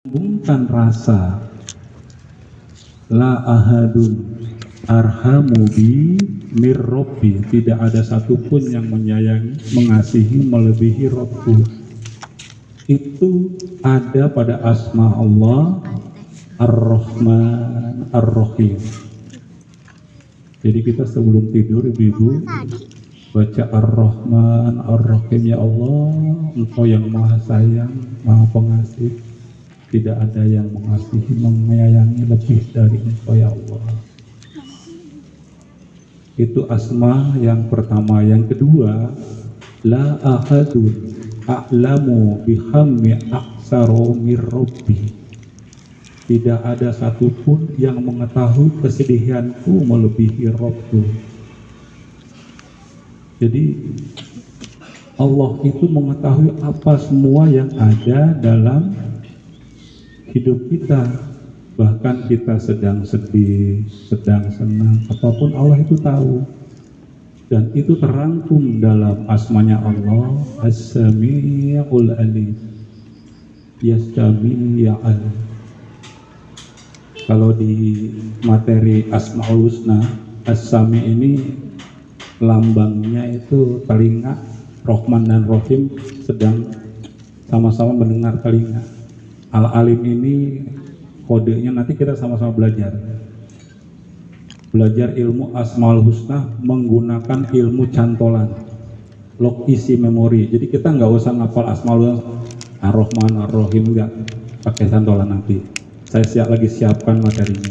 Bukan rasa la ahadun arhamu bi mirrobi, tidak ada satupun yang menyayangi, mengasihi melebihi Rabbu. Itu ada pada asma Allah Ar-Rahman Ar-Rahim. Jadi kita sebelum tidur ibu-ibu baca Ar-Rahman Ar-Rahim. Ya Allah, Engkau yang maha sayang, maha pengasih, tidak ada yang mengasihi, menyayangi lebih dari Engkau ya Allah. Itu asma yang pertama. Yang kedua, la ahadun a'lamu bihammi aksaro mir rabbi. Tidak ada satupun yang mengetahui kesedihanku melebihi Rabbku. Jadi Allah itu mengetahui apa semua yang ada dalam hidup kita, bahkan kita sedang sedih, sedang senang, apapun Allah itu tahu. Dan itu terangkum dalam asmanya Allah As-Sami'ul Alim, Yas-Sami'al. Kalau di materi Asmaul Husna, As-Sami ini lambangnya itu telinga. Rahman dan Rahim sedang sama-sama mendengar telinga. Al-Alim ini kodenya, nanti kita sama-sama belajar ilmu Asmaul Husna menggunakan ilmu cantolan, log isi memori. Jadi kita nggak usah ngapal Asmaul Ar-Rahman Ar-Rahim, nggak pakai cantolan. Nanti saya lagi siapkan materinya.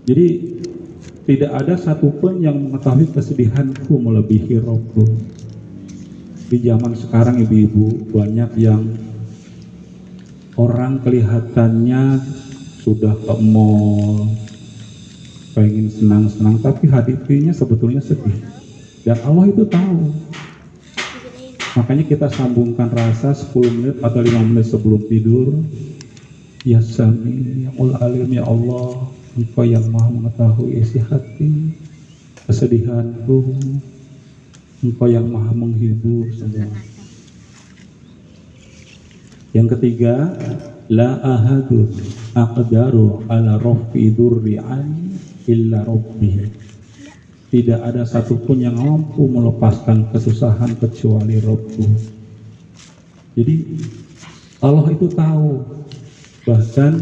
Jadi tidak ada satupun yang mengetahui kesedihanku melebihi Rabbu. Di zaman sekarang ibu-ibu banyak yang orang kelihatannya sudah ke mall, pengen senang-senang, tapi hatinya sebetulnya sedih. Dan Allah itu tahu. Makanya kita sambungkan rasa 10 menit atau 5 menit sebelum tidur. Ya Sami'ul Alim, ya Allah, Engkau yang maha mengetahui isi hati, kesedihanku, Engkau yang maha menghibur semua. Yang ketiga, la ahadun aqdaru ala rafi durri'an illa rabbih. Tidak ada satupun yang mampu melepaskan kesusahan kecuali Rabbu. Jadi Allah itu tahu. Bahkan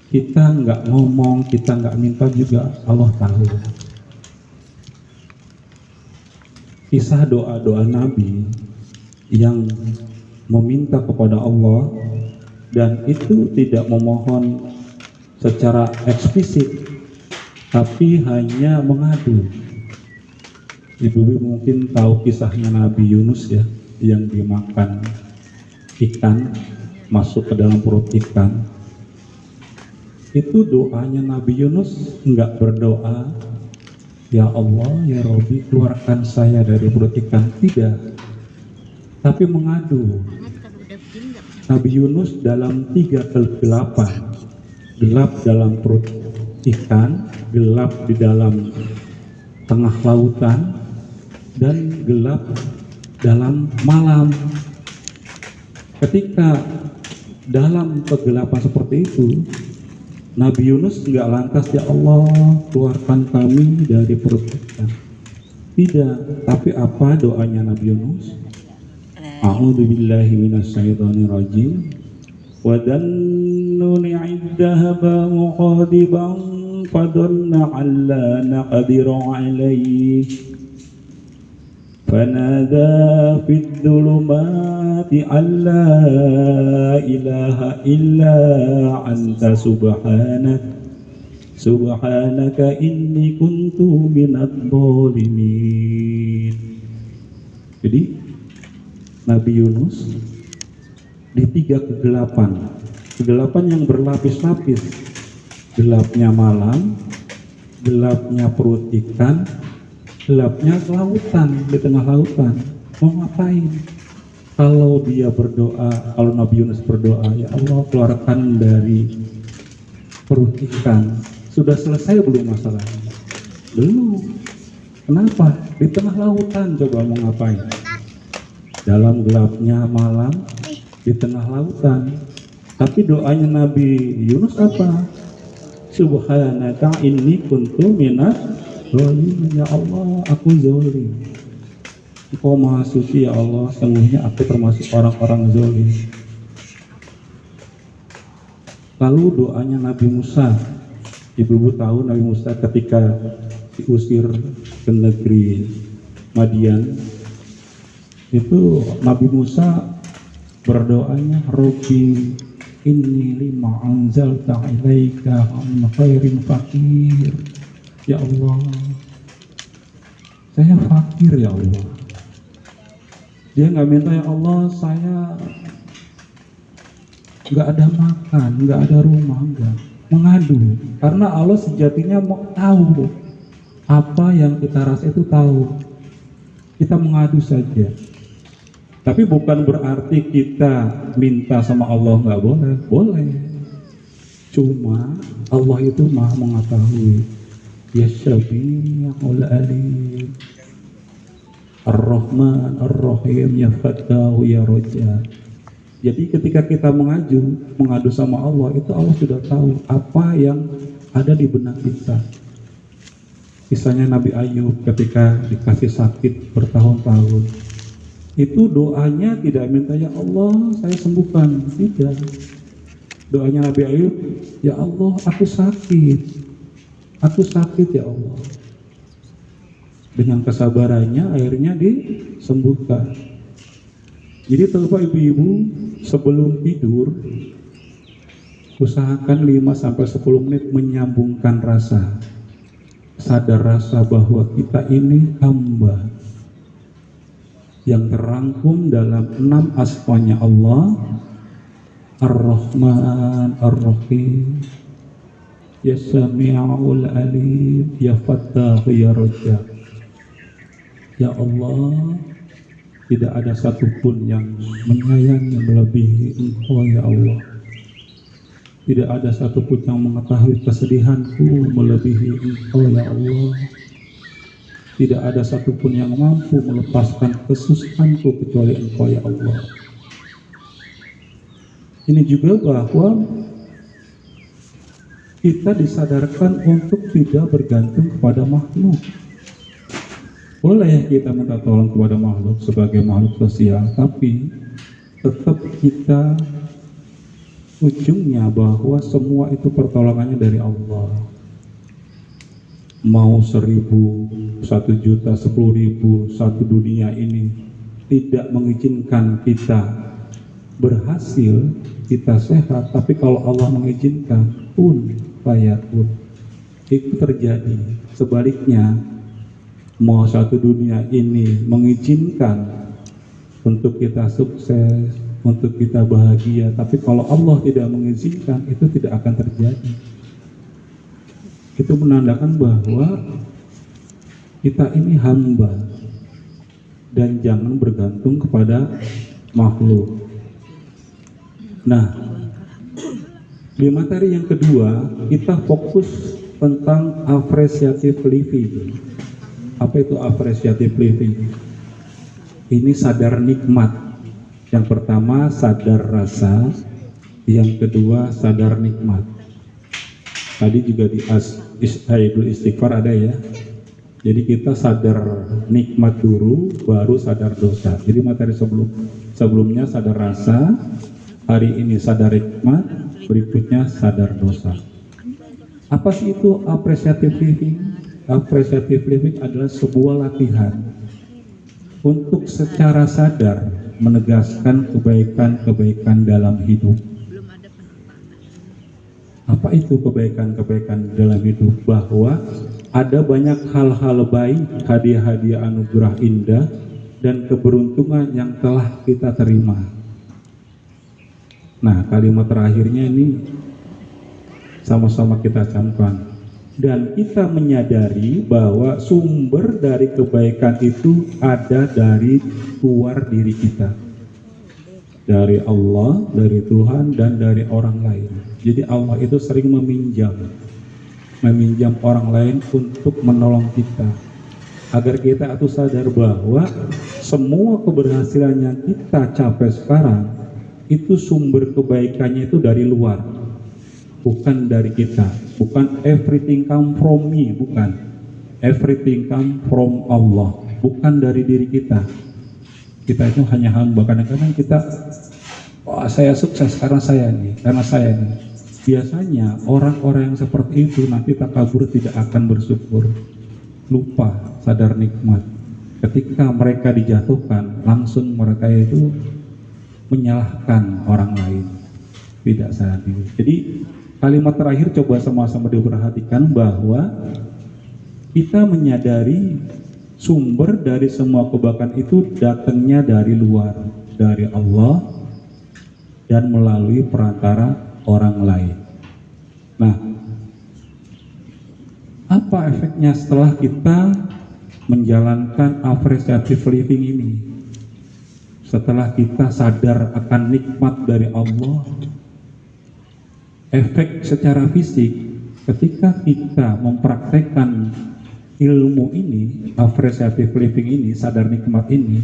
kita nggak ngomong, kita nggak minta juga Allah tahu. Kisah doa-doa Nabi yang meminta kepada Allah, dan itu tidak memohon secara eksplisit, tapi hanya mengadu. Ibu mungkin tahu kisahnya Nabi Yunus ya, yang dimakan ikan, masuk ke dalam perut ikan. Itu doanya Nabi Yunus, enggak berdoa ya Allah ya Rabbi keluarkan saya dari perut ikan, tidak, tapi mengadu. Nabi Yunus dalam 3 kegelapan, gelap dalam perut ikan, gelap di dalam tengah lautan, dan gelap dalam malam. Ketika dalam kegelapan seperti itu, Nabi Yunus nggak lantas ya Allah keluarkan kami dari perut ikan, tidak. Tapi apa doanya Nabi Yunus? A'udzu billahi minasyaitonir rajim. Wa dhannuni 'iddahaba muqadiban fadhanna 'alla naqdiru 'alaihi fanada fid dhulumati alla ilaha illa anta subhanaka inni kuntu minadh dhalimin. Jadi Nabi Yunus di 3 kegelapan yang berlapis-lapis, gelapnya malam, gelapnya perut ikan, gelapnya lautan, di tengah lautan. Mau ngapain? Kalau dia berdoa, kalau Nabi Yunus berdoa, ya Allah keluarkan dari perut ikan, sudah selesai belum masalahnya? Belum. Kenapa? Di tengah lautan coba mau ngapain? Dalam gelapnya malam, di tengah lautan. Tapi doanya Nabi Yunus apa? Subhanaka inni kuntu minas zalimin. Ya Allah, aku zalim. Engkau maha suci ya Allah, sungguhnya aku termasuk orang-orang zalim. Lalu doanya Nabi Musa. Ibu-ibu tahu Nabi Musa ketika diusir ke negeri Madian, itu Nabi Musa berdoanya, Robbi inni lima anzalta ilaika min khairin fakir. Ya Allah, saya fakir ya Allah. Dia nggak minta, ya Allah saya nggak ada makan, nggak ada rumah, nggak mengadu. Karena Allah sejatinya mau tahu apa yang kita rasa, itu tahu. Kita mengadu saja. Tapi bukan berarti kita minta sama Allah nggak boleh. Boleh. Cuma Allah itu maha mengetahui. Ya Syafi'ul Alim, Ar-Rahman Ar-Rahim, Ya Fattahu Ya Roja. Jadi ketika kita mengadu sama Allah, itu Allah sudah tahu apa yang ada di benak kita. Misalnya Nabi Ayub ketika dikasih sakit bertahun-tahun, itu doanya tidak minta, ya Allah saya sembuhkan, tidak. Doanya Nabi Ayub, ya Allah aku sakit ya Allah. Dengan kesabarannya akhirnya disembuhkan. Jadi Bapak Ibu-ibu, sebelum tidur usahakan 5-10 menit menyambungkan rasa. Sadar rasa bahwa kita ini hamba yang terangkum dalam 6 asmanya Allah, Ar-Rahman Ar-Rahim, Ya Sami'ul Alim, Ya Fattahu Ya Raja. Ya Allah, tidak ada satupun yang menyayangi melebihi Engkau ya Allah. Tidak ada satupun yang mengetahui kesedihanku melebihi Engkau ya Allah. Tidak ada satupun yang mampu melepaskan kesusahanku kecuali Engkau ya Allah. Ini juga bahwa kita disadarkan untuk tidak bergantung kepada makhluk. Boleh kita minta tolong kepada makhluk sebagai makhluk sosial, tapi tetap kita ujungnya bahwa semua itu pertolongannya dari Allah. Mau 1.000, 1 juta, 10.000, satu dunia ini tidak mengizinkan kita berhasil, kita sehat, tapi kalau Allah mengizinkan, pun fayakun, itu terjadi. Sebaliknya, mau satu dunia ini mengizinkan untuk kita sukses, untuk kita bahagia, tapi kalau Allah tidak mengizinkan, itu tidak akan terjadi. Itu menandakan bahwa kita ini hamba dan jangan bergantung kepada makhluk. Nah, di materi yang kedua kita fokus tentang appreciative living. Apa itu appreciative living? Ini sadar nikmat. Yang pertama sadar rasa, yang kedua sadar nikmat. Tadi juga di Aidul Istighfar ada ya. Jadi kita sadar nikmat dulu, baru sadar dosa. Jadi materi sebelumnya sadar rasa, hari ini sadar nikmat, berikutnya sadar dosa. Apa sih itu appreciative living? Appreciative living adalah sebuah latihan untuk secara sadar menegaskan kebaikan-kebaikan dalam hidup. Apa itu kebaikan-kebaikan dalam hidup? Bahwa ada banyak hal-hal baik, hadiah-hadiah anugerah indah, dan keberuntungan yang telah kita terima. Nah, kalimat terakhirnya ini sama-sama kita camkan. Dan kita menyadari bahwa sumber dari kebaikan itu ada dari luar diri kita. Dari Allah, dari Tuhan, dan dari orang lain. Jadi Allah itu sering meminjam orang lain untuk menolong kita. Agar kita itu sadar bahwa semua keberhasilan yang kita capai sekarang itu sumber kebaikannya itu dari luar, bukan dari kita. Bukan everything come from me, bukan. Everything come from Allah, bukan dari diri kita. Kita itu hanya hamba. Kadang-kadang kita, wah saya sukses karena saya nih, karena saya nih. Biasanya orang-orang yang seperti itu nanti takabur, tidak akan bersyukur, lupa sadar nikmat. Ketika mereka dijatuhkan, langsung mereka itu menyalahkan orang lain, tidak sadar. Jadi kalimat terakhir coba sama-sama diperhatikan, bahwa kita menyadari sumber dari semua kebaikan itu datangnya dari luar, dari Allah dan melalui perantara orang lain. Nah, apa efeknya setelah kita menjalankan appreciative living ini? Setelah kita sadar akan nikmat dari Allah, efek secara fisik ketika kita mempraktekkan ilmu ini, appreciative living ini, sadar nikmat ini,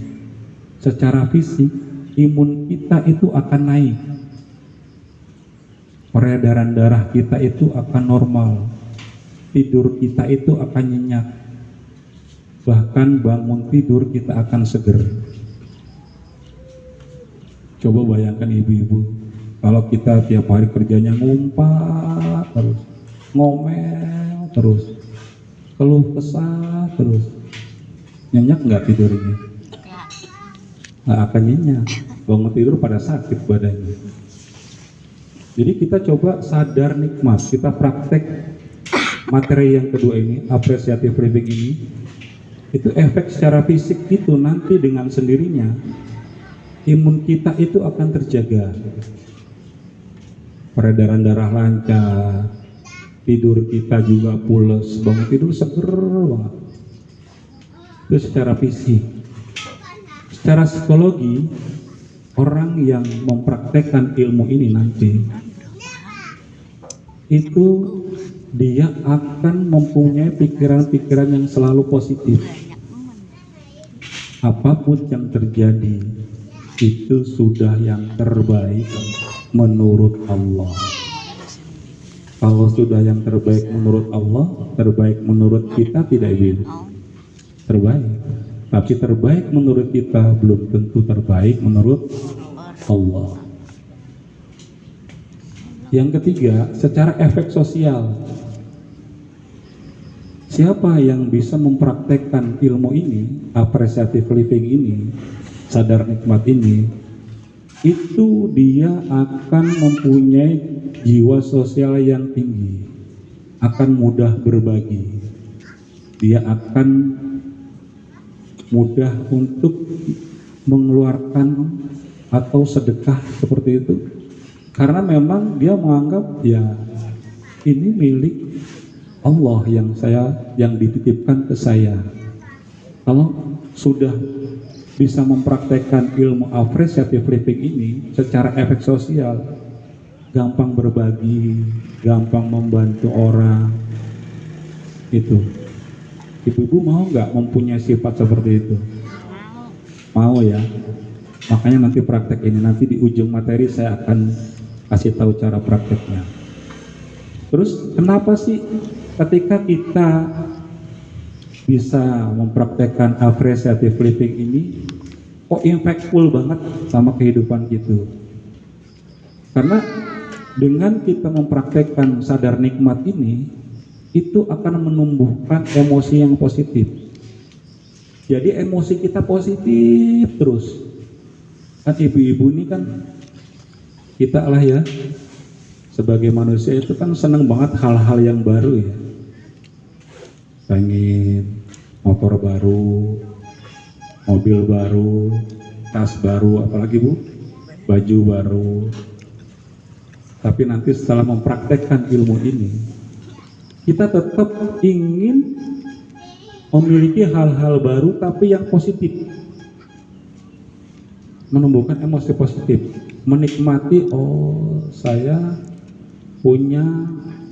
secara fisik imun kita itu akan naik, peredaran darah kita itu akan normal, tidur kita itu akan nyenyak, bahkan bangun tidur kita akan seger. Coba bayangkan ibu-ibu, kalau kita tiap hari kerjanya ngumpat terus, ngomel terus, keluh kesah terus, nyenyak nggak tidurnya? Nggak akan nyenyak, bangun tidur pada sakit badannya. Jadi kita coba sadar nikmat, kita praktek materi yang kedua ini, appreciative living ini, itu efek secara fisik itu nanti dengan sendirinya imun kita itu akan terjaga, peredaran darah lancar, tidur kita juga pules, bangun tidur seger banget. Itu secara fisik. Secara psikologi, orang yang mempraktekkan ilmu ini nanti itu dia akan mempunyai pikiran-pikiran yang selalu positif. Apapun yang terjadi itu sudah yang terbaik menurut Allah. Kalau sudah yang terbaik menurut Allah, terbaik menurut kita tidak ibu? Terbaik. Tapi terbaik menurut kita belum tentu terbaik menurut Allah. Yang ketiga, secara efek sosial. Siapa yang bisa mempraktekkan ilmu ini, appreciative living ini, sadar nikmat ini, itu dia akan mempunyai jiwa sosial yang tinggi, akan mudah berbagi, dia akan mudah untuk mengeluarkan atau sedekah seperti itu, karena memang dia menganggap ya ini milik Allah yang dititipkan ke saya. Kalau sudah bisa mempraktekkan ilmu appreciative living ini secara efek sosial, gampang berbagi, gampang membantu orang, itu ibu-ibu mau nggak mempunyai sifat seperti itu? Mau ya? Makanya nanti praktek ini, nanti di ujung materi saya akan kasih tahu cara prakteknya. Terus kenapa sih ketika kita bisa mempraktekkan appreciative living ini kok impactful banget sama kehidupan gitu? Karena dengan kita mempraktekkan sadar nikmat ini, itu akan menumbuhkan emosi yang positif. Jadi emosi kita positif terus. Kan ibu-ibu ini kan, kita lah ya, sebagai manusia itu kan senang banget hal-hal yang baru ya. Pengen motor baru, mobil baru, tas baru, apalagi bu, baju baru. Tapi nanti setelah mempraktekkan ilmu ini, kita tetap ingin memiliki hal-hal baru tapi yang positif, menumbuhkan emosi positif, menikmati, oh saya punya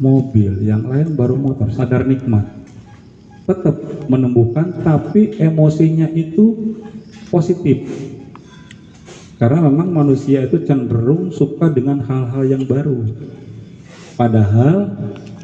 mobil, yang lain baru motor, sadar nikmat, tetap menumbuhkan tapi emosinya itu positif. Karena memang manusia itu cenderung suka dengan hal-hal yang baru. Padahal